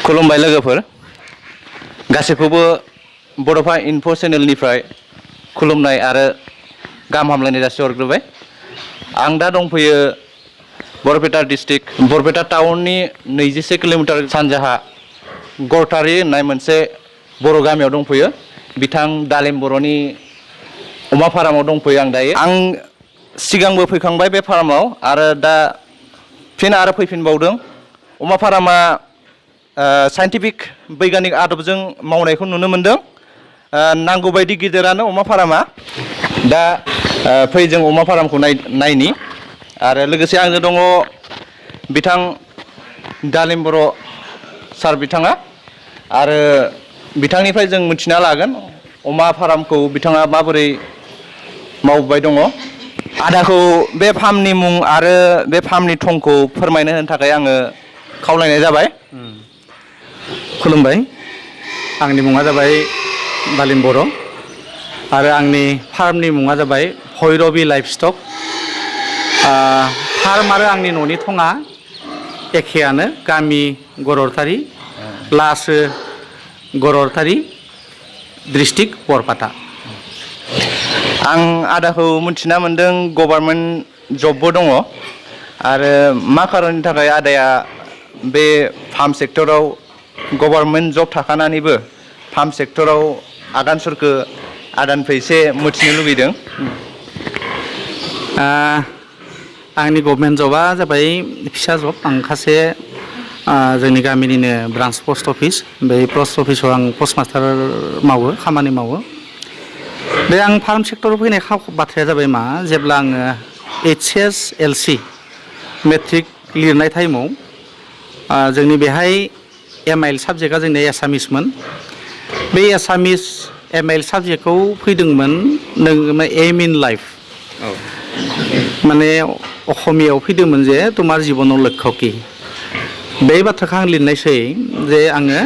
खुलुमबाय लोगोफोर गासैखौबो बड'फा इनफो चेनेलनिफ्राय खुलुमनाय आरो गाहाम हामलायनाय जासिहरग्रोबाय। आं दा दंफैयो बरपेटा डिस्ट्रिक्ट बरपेटा टाउननि 21 किल'मिटार सानजाहा गरटारि होननाय मोनसे बर' गामियाव दंफैयो। बिथां दालिम बर'नि अमा फार्माव दंफैयो आं दायो। आं सिगांबो फैखांबाय बे फार्माव आरो दा फिन आरो फैफिनबावदों। अमा फार्मा साइन्टिफिक बैगानिक आदबजों मावनायखौ नुनो मोनदों। नांगौ बायदि गिदिरानो अमा फार्मा। दा फै जों अमा फार्मखौ नायनि आरो लोगोसे आंजों दङ बिथां दालिम बर' सार बिथाङा आरो बिथांनिफ्राय जों मिथिना लागोन अमा फार्मखौ बिथाङा माबोरै मावबाय दङ। आदाखौ बे फार्मनि मुं आरो बे फार्मनि थंखौ फोरमायनो होनो थाखाय आङो खावलायनाय जाबाय। खुलुमबाय, आंनि मुङा जाबाय दालिम बर' आरो आंनि फार्मनि मुङा जाबाय भैरबी लाइफ स्टक। फार्म आरो आंनि न'नि थङा एखेयानो, गामि गररथारि, लासो गररथारि, डिस्ट्रिक्ट बरपाटा। आं आदाखौ मिथिना मोन्दों गभार्नमेन्ट जबबो दङ आरो मा खारननि थाखाय आदाया बे फार्म सेक्टराव गभार्नमेन्ट जब थाखानानैबो फार्म सेक्टराव आगान सुरखो आदानिफ्राय एसे मिथिनो लुबैदों। आंनि गभर्नमेन्ट जबा जाबाय फिसा जब। आं सासे जोंनि गामिनिनो ब्रान्च पस्ट अफिस, बे पस्ट अफिसाव आं पस्ट मास्टार मावो, खामानि मावो। बे आं फार्म सेक्टराव फैनाय बाथ्राया जाबाय मा, जेब्ला आङो HSLC मेट्रिक लिरनाय टाइमाव जोंनि बेहाय MIL साबजेक्टआ जोंनि एसामिसमोन। बे एसामिस MIL साबजेक्टखौ फैदोंमोन एम इन लाइफ, माने असमियाव फैदोंमोन जे तुम्हार जीवनाव लक्ष्य कि। बे बाथ्राखौ आं लिरनायसै जे आङो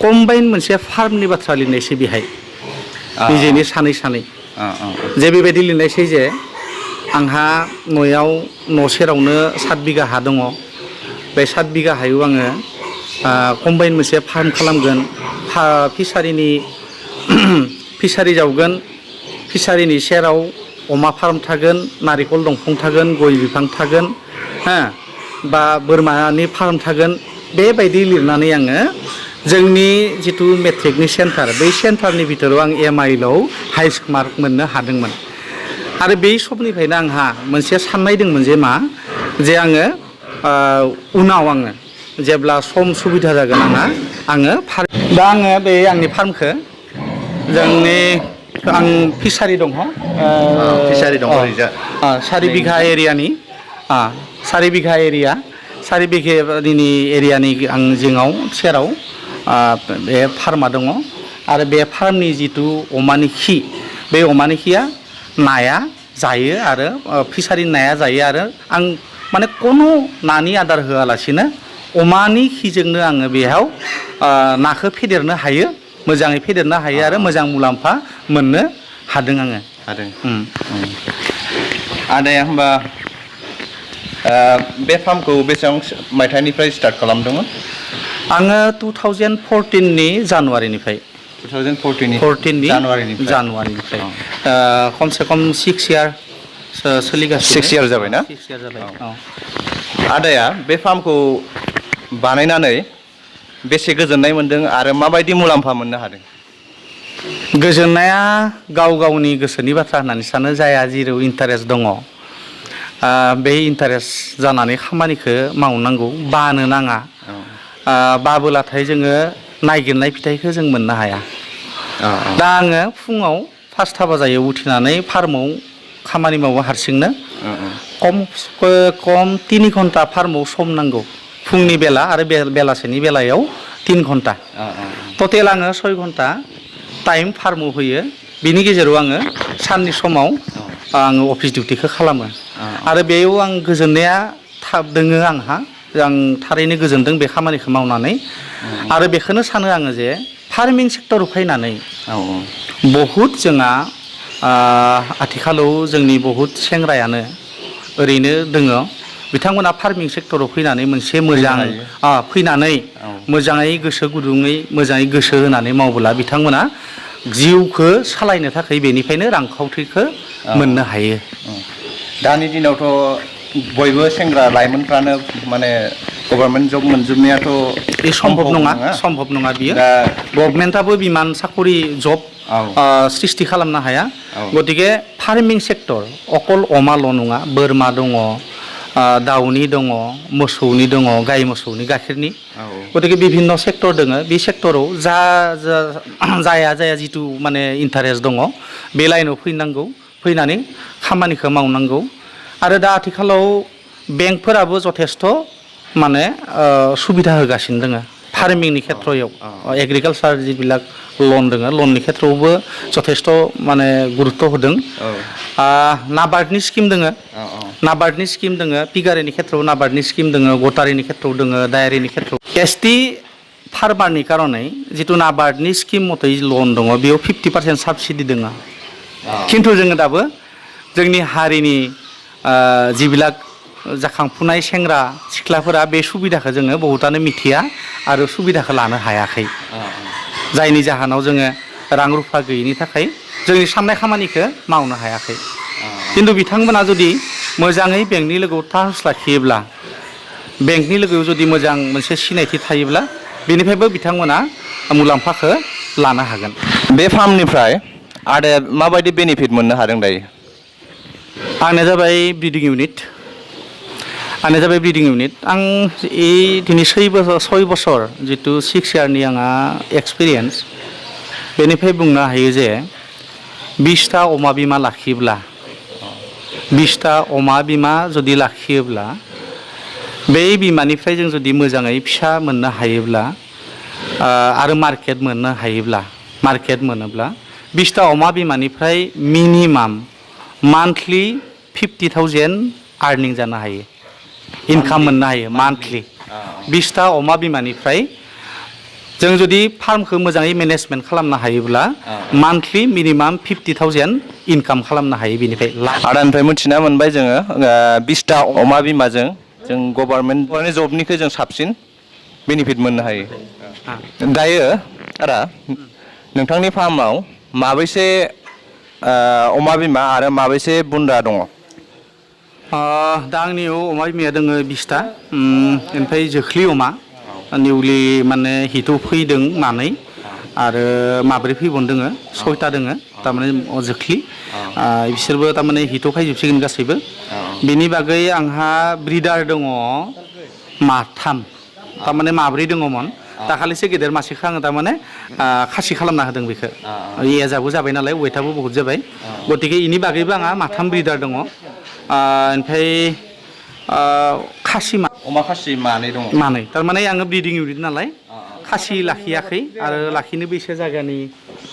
कम्बाइन मोनसे फार्मनि बाथ्रा लिरनायसै बेहाय, निजेनि सानै जे बेबायदि लिरनायसै जे आंहा न'आव न' सेरावनो 7 बिगा हा दङ। बे 7 बिगा हायाव आङो कम्बाइन मोनसे फार्म खालामगोन, फिसारि जावगोन, फिसारिनि सेराव अमा फार्म थागोन, नारिखल दंफां थागोन, गय बिफां थागोन, बा बोरमानि फार्म थागोन। बेबायदि लिरनानै आङो जोंनि जिथु मेट्रिकनि सेन्टार, बै सेन्टारनि भितराव आं MILआव हाइस्ट मार्क मोननो हादोंमोन। आरो बै समनिफ्रायनो आंहा मोनसे साननाय दंमोन जे मा, जे आङो उनाव आङो जेब्ला सम सुबिदा जागोन दा आङो बे आंनि फार्मखौ आं फिसारि दङ, फिसारि दङ 4 बिघा एरियानि, 4 बिघा एरियानि आं जिङाव सेराव बे फार्मा दङ। आरो बे फार्मनि जिथु अमानि खि, बे अमानि खिया नाया जायो आरो फिसारिनि नाया जायो। आरो आं माने खुनु नानि आदार होआलासिनो अमानि खिजोंनो आङो बेयाव नाखौ फेदेरनो हायो, मोजाङै फेदेरनो हायो आरो मोजां मुलाम्फा मोननो हादों आङो। आदाया होमबा बे फार्मखौ बेसेबां मायथाइनिफ्राय स्टार्ट खालामदोंमोन? आङो 2014नि जानुवारिनिफ्राय। 2014नि जानुवारिनिफ्राय खमसे खम 6 इयार सोलिगासिनो। 6 इयार जाबाय ना? 6 इयार जाबाय। आदाया बे फार्मखौ बानायनानै बेसे गोजोननाय मोनदों आरो माबायदि मुलाम्फा मोननो हादों? गोजोननाया गाव गावनि गोसोनि बाथ्रा होननानै सानो। जायहा जेराव इन्टारेस्ट दङ बे इन्टारेस्ट जानानै खामानिखौ मावनांगौ, बानो नाङा। बाबोलाथाय जोङो नागिरनाय फिथाइखौ जों मोननो हाया। दा आङो फुङाव 5टा बाजायाव उथिनानै फार्माव खामानि मावो हारसिंनो। खम 3 घन्टा फार्माव सम नांगौ, फुंनि बेला आरो बेलासेनि बेलायाव 3 घन्टा। टटेल आङो 6 घन्टा टाइम फार्माव होयो। बिनि गेजेराव आङो साननि समाव आङो अफिस डिउटिखौ खालामो। आरो बेयाव आं गोजोननाया दोङो आंहा। आं थारैनो गोजोनदों बे खामानिखौ मावनानै। आरो बेखौनो सानो आङो जे फार्मिं सेक्टराव फैनानै बहुद जोंहा आथिखालाव जोंनि बहुद सेंग्रायानो ओरैनो दङ बिथांमोना फार्मिं सेक्टराव फैनानै मोनसे मोजां फैनानै मोजाङै गोसो गुदुङै मोजाङै गोसो होनानै मावब्ला बिथांमोना जिउखौ सालायनो थाखाय बेनिफ्रायनो रांखावरिखौ मोननो हायो। दानि दिनावथ' बयबो सेंग्रा लाइमोनफ्रानो माने गभर्नमेन्ट जब मोनजोबनायाथ' बे सम्भब नङा बियो। दा गभर्नमेन्टआबो बिमान साखरि जब सृष्टि खालामनो हाया। गतिके फार्मिं सेक्टर अकल अमाल' नङा, बोरमा दङ, दाउनि दङ, मोसौनि दङ, गाय मोसौनि गाइखेरनि, गतिके बिभिन्न सेक्टर दङ। बे सेक्टराव जाया जिथु माने इन्टारेस्ट दङ बे लाइनाव फैनांगौ, फैनानै खामानिखौ मावनांगौ। आरो दा आथिखालाव बेंकफोराबो जथेस्थ' माने सुबिदा होगासिनो दङ फार्मिंनि खेथ्रआव। एग्रिकालसार जिবিলাক लन दङ लननि खेथ्रआवबो जथेस्थ' माने गुरुत्व होदों। नाबार्डनि स्किम दङ, नाबार्डनि स्किम दङ, पिगारिनि खेथ्रआव नाबार्डनि स्किम दङ, गटारिनि खेथ्रआव दङ, डायरिनि खेथ्रआव। एसटि फार्मारनि कारनै जिथु नाबार्डनि स्किम मथै लन दङ बेयाव 50% साबसिडि दङ। खिन्थु जोङो दाबो जोंनि हारिनि जिবিলাক जाखांफुनाय सेंग्रा सिख्लाफोरा बे सुबिदाखौ जोङो बहुतानो मिथिया आरो सुबिदाखौ लानो हायाखै। जायनि जाहोनाव जोङो रां रुफा गैयिनि थाखाय जोंनि साननाय खामानिखौ मावनो हायाखै। खिन्थु बिथांमोना जुदि मोजाङै बेंकनि लोगोआव टार्म्स लाखियोब्ला, बेंकनि लोगोआव जुदि मोजां मोनसे सिनायथि थायोब्ला बेनिफ्रायबो बिथांमोना मुलाम्फाखौ लानो हागोन। बे फार्मनिफ्राय आदाया माबायदि बेनिफिट मोननो हादों दायो? आंनिया जाबाय ब्रिडिं इउनिट। आं दिनै 6 बोसोर जितु 6 इयारनि आंहा एक्सपिरियेन्स, बेनिफ्राय बुंनो हायो जे 20टा अमा बिमा लाखियोब्ला, 20टा अमा बिमा जुदि लाखियोब्ला बे बिमानिफ्राय जों जुदि मोजाङै फिसा मोननो हायोब्ला आरो मार्केट मोनोब्ला 20टा अमा बिमानिफ्राय मिनिमाम मान्थलि 50,000 आर्निं जानो हायो, इनकाम मोननो हायो मान्थलि। 20टा अमा बिमानिफ्राय जों जुदि फार्मखौ मोजाङै मेनेजमेन्ट खालामनो हायोब्ला मान्थलि मिनिमाम 50,000 इनकाम खालामनो हायो बेनिफ्राय। आदानिफ्राय मिथिना मोनबाय जोङो 20टा अमा बिमाजों जों गभर्नमेन्ट जबनिख्रुइ जों साबसिन बेनिफिट मोननो हायो। दायो आदा नोंथांनि फार्माव माबैसे अमा बिमा आरो माबैसे बुन्दा दङ? दा आंनियाव अमा बिमाया दङ 20टा, ओमफ्राय जोख्लि अमा निउलि माने हिटआव फैदों मानै आरो माब्रै फैबावनो दोङो, 6टा दोङो थारमाने जोख्लि। बिसोरबो थारमाने हिटआव फैजोबसिगोन गासैबो। बेनि बागै आंहा ब्रिडार दङ 3, थारमाने 4 दङमोन। दाखालिसो गेदेर मासेखौ आङो थारमाने खासि खालामना होदों बेखौ। एजाबो जाबाय नालाय, वेटआबो बहुत जाबाय, गतिके बेनि बागैबो आंहा 3 ब्रिडार दङ। ओमफ्राय खासि अमा खासि मानै दङ। मानै, थारमाने आङो ब्रिडिं इउनिट नालाय खासि लाखियाखै आरो लाखिनोबो एसे जायगानि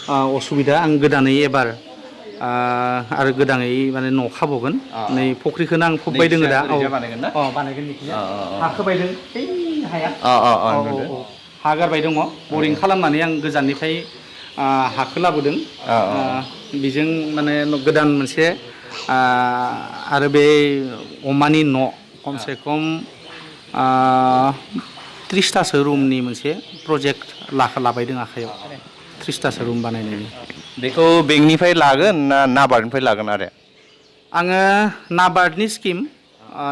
असुबिदा। आं गोदानै एबार आरो गोदानै माने न' खाबावगोन। नै फुख्रिखौनो आं फबबाय दोङो दा। बानायगोन बेखौनो हा खोबायदों, हाया हा गारबाय दङ। बरिं खालामनानै आं गोजाननिफ्राय हाखौ लाबोदों। बेजों माने गोदान मोनसे आरो बे अमानि न' खमसे खम 30टासो रुमनि मोनसे प्रजेक्ट लाबायदों आखाइयाव, 30टासो रुम बानायनायनि। बेखौ बेंकनिफ्राय लागोन ना नाबार्डनिफ्राय लागोन आरो? आङो नाबार्डनि स्किम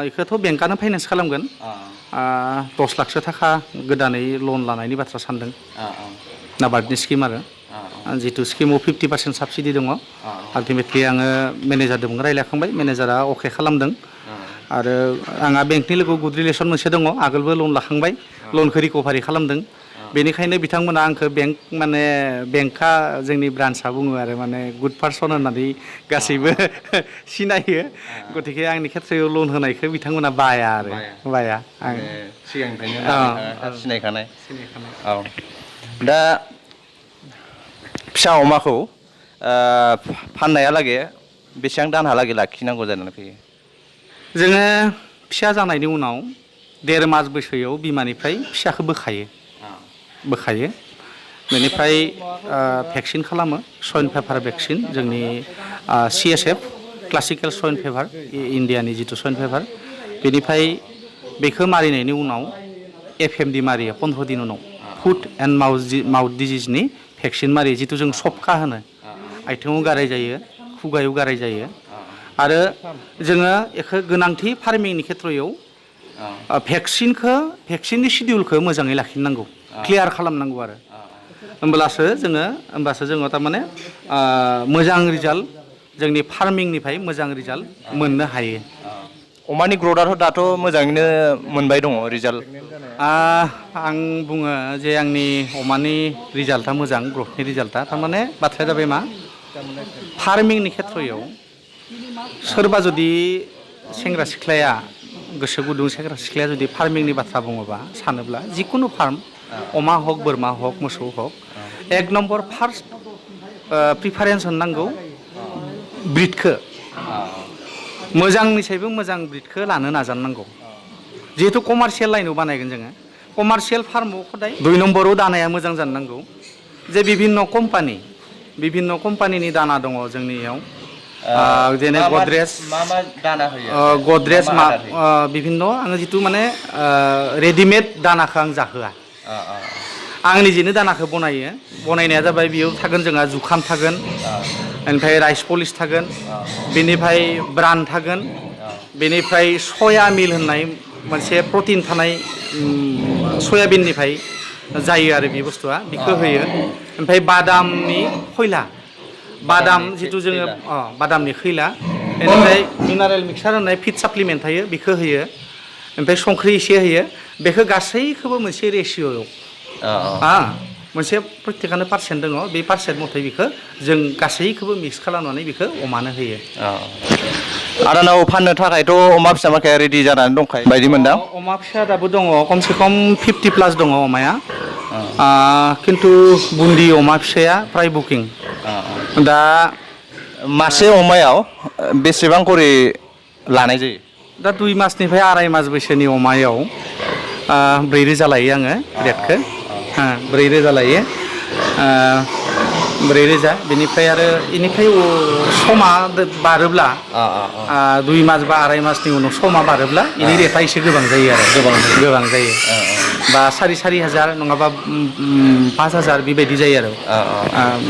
बेखौथ' बेंकआनो फाइनान्स खालामगोन। 10 लाखसो थाखा गोदानै लन लानायनि बाथ्रा सानदों। नाबार्डनि स्किम आरो जितु स्किमाव 50% साबसिडि दङ। आल्टिमेटलि आङो मेनेजारजों रायज्लायखांबाय, मेनेजारा अके खालामदों। आरो आंहा बेंकनि लोगोआव गुड रिलेसन मोनसे दङ, आगोलबो लन लाखांबाय, लनखौ रिकभारि खालामदों। बेनिखायनो बिथांमोना आंखौ बेंकआ जोंनि ब्रान्सआ बुङो आरो माने गुड पार्सन होननानै गासैबो सिनायो। गतिके आंनि खेथ्रआव लन होनायखौ बिथांमोना बाया आरो आं सिगांनिफ्रायनो सिनायखानाय। औ, दा फिसा अमाखौ फाननायालागै बेसेबां दानहालागै लाखिनांगौ जानानै फैयो? जोङो फिसा जानायनि उनाव 1.5 मास बैसोआव बिमानिफ्राय फिसाखौ बोखायो। बेनिफ्राय भेक्सिन खालामो, स्वाइन फेभार भेक्सिन, जोंनि CSF क्लासिकेल स्वाइन फेभार, इण्डियानि जिथु स्वाइन फेभार बेनिफ्राय बेखौ मारिनायनि उनाव FMD मारियो 15 दिन उनाव फुट एन्ड माउथ डिजिजनि भेक्सिन मारियो जिथु जों सबखा होनो आथिङाव गाराय जायो खुगायाव गाराय जायो आरो जोङो बेखौ गोनांथि फार्मिंनि खेथ्रयाव भेक्सिननि सिडिउलखौ मोजाङै लाखिनांगौ क्लियार खालामनांगौ आरो होमब्लासो जोङो थारमाने मोजां रिजाल्ट जोंनि फार्मिंनिफ्राय मोजां रिजाल्ट मोननो हायो अमानि ग्रथआथ' दाथ' मोजाङैनो मोनबाय दङ रिजाल्ट आं बुङो जे आंनि अमानि रिजाल्टआ मोजां ग्रथनि रिजाल्टआ थारमाने बाथ्राया जाबाय मा फार्मिंनि खेथ्रयाव सोरबा जुदि सेंग्रा सिख्लाया गोसो गुदुं सेंग्रा सिख्लाया जुदि फार्मिंनि बाथ्रा बुङोबा सानोब्ला जिखुनु फार्म अमा हक बोरमा हक मोसौ हक एक नम्बर फार्स्ट प्रिफारेन्स होननांगौ ब्रिडखौ मोजांनिसायबो मोजां ब्रिडखौ लानो नाजानांगौ जिहेतु कमार्शियेल लाइनाव बानायगोन जोङो कमार्शियेल फार्माव खदाय 2 नम्बराव दानाया मोजां जानो नांगौ जे बिभिन्न कम्पानिनि दाना दङ जोंनियाव जेने गद्रेज बिभिन्न आङो जितु माने रेडिमेड दानाखौ आं जाहोआ आं निजेनो दानाखौ बनायनाया जाबाय बेयाव थागोन जोंहा जुखाम थागोन ओमफ्राय राइस पलिश थागोन बेनिफ्राय ब्रान थागोन बेनिफ्राय सया मिल होननाय मोनसे प्रटिन थानाय सयाबिननिफ्राय जायो आरो बे बुस्थुआ बेखौ होयो ओमफ्राय बादामनि खयला बादाम जितु जोङो बादामनि खैला बेनिफ्राय मिनारेल मिक्सार होननाय फिड साप्लिमेन्ट थायो बेखौ होयो ओमफ्राय संख्रि एसे होयो बेखौ गासैखौबो मोनसे रेसिय'आव मोनसे प्रत्येकानो पार्सेन्ट दङ बे पार्सेन्ट मथे बेखौ जों गासैखौबो मिक्स खालामनानै बेखौ अमानो होयो आदानाव फाननो थाखायथ' अमा फिसा माखाया रेडि जानानै दंखायो बायदि मोनदां अमा फिसा दाबो दङ खमसे खम 50 प्लास दङ अमाया खिन्थु बुन्दि अमा फिसाया प्राय बुकिं दा मासे अमायाव बेसेबां करि लानाय जायो दा 2 मासनिफ्राय 2.5 मास बैसोनि अमायाव 4,000 लायो आङो रेटखौ 4,000 लायो 4,000 बेनिफ्राय आरो इनिफ्राय समा बारोब्ला 2 मास बा 2.5 मासनि उनाव समा बारोब्ला इनि रेटआ एसे गोबां जायो आरो गोबां जायो बा 4,000 नङाबा 5,000 बेबायदि जायो आरो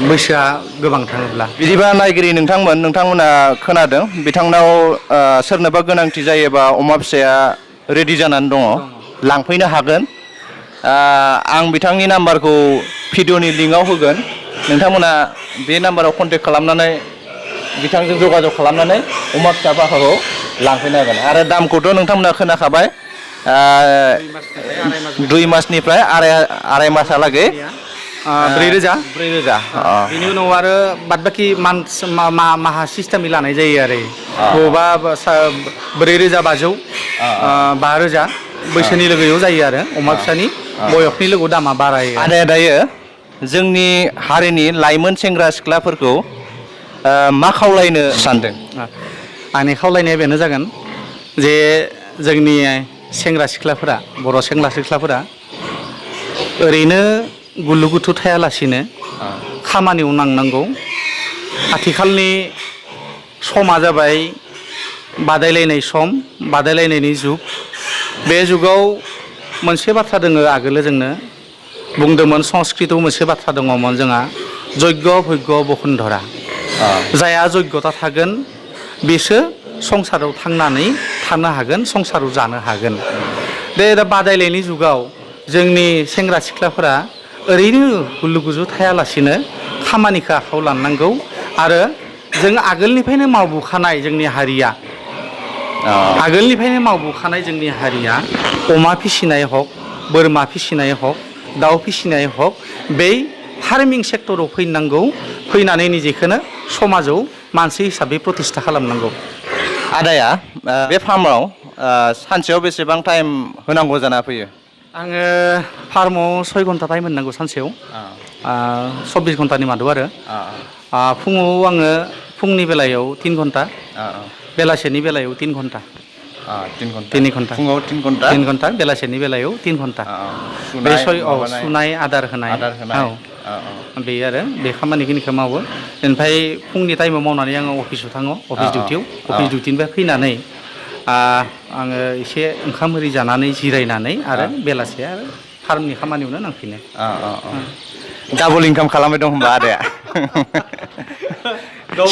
बैसोआ गोबां थाङोब्ला बिदिबा नायगिरि नोंथांमोना खोनादों बिथांनाव सोरनोबा गोनांथि जायोबा अमा फिसाया रेडि जानानै दङ लांफैनो हागोन आं बिथांनि नाम्बारखौ भिडिअनि लिंकआव होगोन नोंथांमोना बे नाम्बाराव कन्टेक्ट खालामनानै बिथांजों जगाजग खालामनानै अमा फिसा बाहाखौ लांफैनो हागोन आरो दामखौथ' नोंथांमोना खोनाखाबाय 2 मासनिफ्राय 2.5 मासहालागै 4,000 बेनि उनाव आरो बाद बाखि माहा सिस्टेमै लानाय जायो आरो बबेबा 4,500 5,000 बैसोनि लोगोआव जायो आरो अमा फिसानि बयसनि लोगोआव दामा बारायो आदाया दायो जोंनि हारिनि लाइमोन सेंग्रा सिख्लाफोरखौ मा खावलायनो सानदों आंनि खावलायनाया बेनो जागोन जे जोंनि सेंग्रा सिख्लाफोरा बर' सेंग्रा सिख्लाफोरा ओरैनो गुलु गुथु थायालासिनो खामानियाव नांनांगौ आथिखालनि समा जाबाय बादायलायनाय सम बादायलायनायनि जुग बे जुगाव मोनसे बाथ्रा दोङो आगोलो जोंनो बुंदोंमोन संस्कृतआव मोनसे बाथ्रा दङमोन जोंहा यज्ञ भैग्य बसुन्धरा जायहा यज्ञता थागोन बेसो संसाराव थांनानै थानो हागोन संसाराव जानो हागोन बे दा बादायलायनाय जुगाव जोंनि सेंग्रा सिख्लाफोरा ओरैनो गुलु गुजु थायालासिनो खामानिखौ आखायाव लानांगौ आरो जों आगोलनिफ्रायनो मावबोखानाय जोंनि हारिया जोंनि हारिया अमा फिसिनाय हक बोरमा फिसिनाय हक दाउ फिसिनाय हक बै फार्मिं सेक्टराव फैनांगौ फैनानै निजेखौनो समाजाव मानसि हिसाबै प्रतिष्ठा खालामनांगौ आदाया बे फार्माव सानसेयाव बेसेबां टाइम होनांगौ जाना फैयो आङो फार्माव 6 घन्टा टाइम होनांगौ सानसेयाव 24 घन्टानि मादाव आरो फुङाव आङो फुंनि बेलायाव 3 घन्टा बेलासेनि बेलायाव 3 घन्टा 3 घन्टा फुङाव 3 घन्टा बेलासेनि बेलायाव 3 घन्टा बे सुनाय आदार होनाय बे आरो बे खामानिखिनिखौ मावो ओमफ्राय फुंनि टाइमाव मावनानै आङो अफिसाव थाङो अफिस डिउटिनिफ्राय फैनानै आङो एसे ओंखाम ओरि जानानै जिरायनानै आरो बेलासे आरो फार्मनि खामानियावनो नांफिनो। डाबल इनकाम खालामबाय दं होनबा आदाया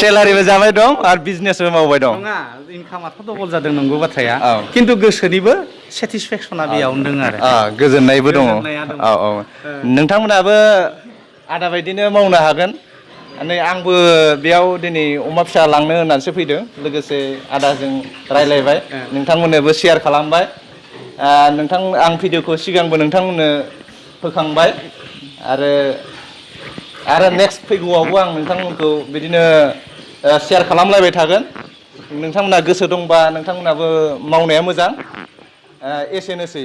सेलारिबो जाबाय दं आरो बिजनेसबो मावबाय दं। नङा इनकामाथ' डबल जादों नंगौ बाथ्राया खिन्थु गोसोनिबो सेटिसफेक्सना बेयावनो दङ आरो गोजोननायबो दङ। औ नोंथांमोनहाबो आदा बायदिनो मावनो हागोन। नै आंबो बेयाव दिनै अमा फिसा लांनो होननानैसो फैदों लोगोसे आदाजों रायलायबाय नोंथांमोननोबो शेयार खालामबाय। आं भिडिअखौ सिगांबो नोंथांमोननो होखांबाय आरो नेक्स्ट फैगौआवबो आं नोंथांमोनखौ बिदिनो शेयार खालामलायबाय थागोन। नोंथांमोनहा गोसो दंबा नोंथांमोनहाबो मावनाया मोजां। एसेनोसै।